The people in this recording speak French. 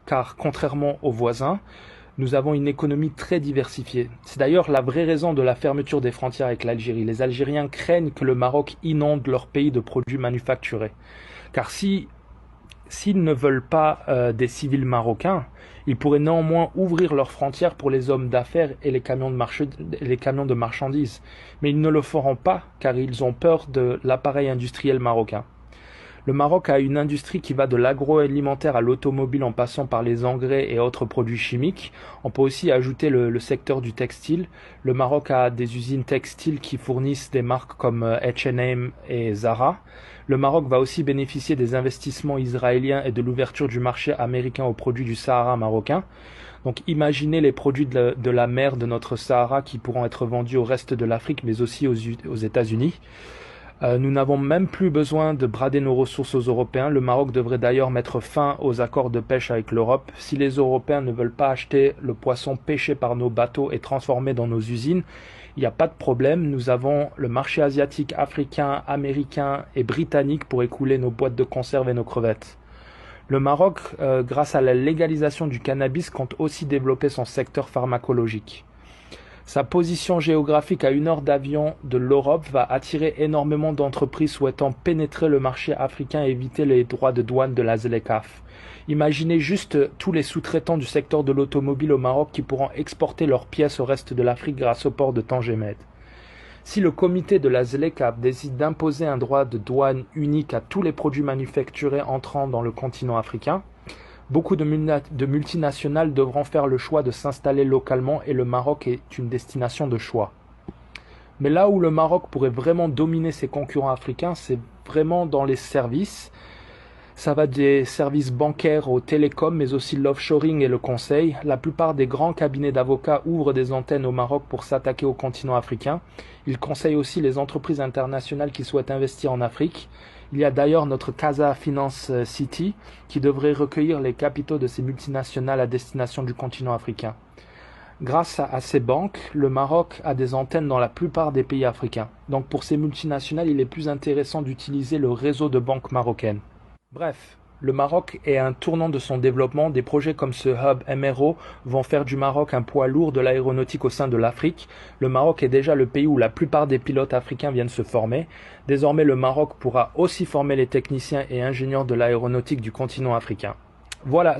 car contrairement aux voisins, nous avons une économie très diversifiée. C'est d'ailleurs la vraie raison de la fermeture des frontières avec l'Algérie. Les Algériens craignent que le Maroc inonde leur pays de produits manufacturés. Car s'ils ne veulent pas des civils marocains, ils pourraient néanmoins ouvrir leurs frontières pour les hommes d'affaires et les camions de marchandises. Mais ils ne le feront pas car ils ont peur de l'appareil industriel marocain. Le Maroc a une industrie qui va de l'agroalimentaire à l'automobile en passant par les engrais et autres produits chimiques. On peut aussi ajouter le secteur du textile. Le Maroc a des usines textiles qui fournissent des marques comme H&M et Zara. Le Maroc va aussi bénéficier des investissements israéliens et de l'ouverture du marché américain aux produits du Sahara marocain. Donc imaginez les produits de la mer de notre Sahara qui pourront être vendus au reste de l'Afrique mais aussi aux États-Unis. Nous n'avons même plus besoin de brader nos ressources aux Européens. Le Maroc devrait d'ailleurs mettre fin aux accords de pêche avec l'Europe. Si les Européens ne veulent pas acheter le poisson pêché par nos bateaux et transformé dans nos usines, il n'y a pas de problème. Nous avons le marché asiatique, africain, américain et britannique pour écouler nos boîtes de conserve et nos crevettes. Le Maroc, grâce à la légalisation du cannabis, compte aussi développer son secteur pharmacologique. Sa position géographique à 1 heure d'avion de l'Europe va attirer énormément d'entreprises souhaitant pénétrer le marché africain et éviter les droits de douane de la ZLECAf. Imaginez juste tous les sous-traitants du secteur de l'automobile au Maroc qui pourront exporter leurs pièces au reste de l'Afrique grâce au port de Tangemed. Si le comité de la ZLECAf décide d'imposer un droit de douane unique à tous les produits manufacturés entrant dans le continent africain, beaucoup de multinationales devront faire le choix de s'installer localement et le Maroc est une destination de choix. Mais là où le Maroc pourrait vraiment dominer ses concurrents africains, c'est vraiment dans les services. Ça va des services bancaires aux télécoms, mais aussi l'offshoring et le conseil. La plupart des grands cabinets d'avocats ouvrent des antennes au Maroc pour s'attaquer au continent africain. Ils conseillent aussi les entreprises internationales qui souhaitent investir en Afrique. Il y a d'ailleurs notre Casa Finance City qui devrait recueillir les capitaux de ces multinationales à destination du continent africain. Grâce à ces banques, le Maroc a des antennes dans la plupart des pays africains. Donc pour ces multinationales, il est plus intéressant d'utiliser le réseau de banques marocaines. Bref, le Maroc est à un tournant de son développement. Des projets comme ce hub MRO vont faire du Maroc un poids lourd de l'aéronautique au sein de l'Afrique. Le Maroc est déjà le pays où la plupart des pilotes africains viennent se former. Désormais, le Maroc pourra aussi former les techniciens et ingénieurs de l'aéronautique du continent africain. Voilà.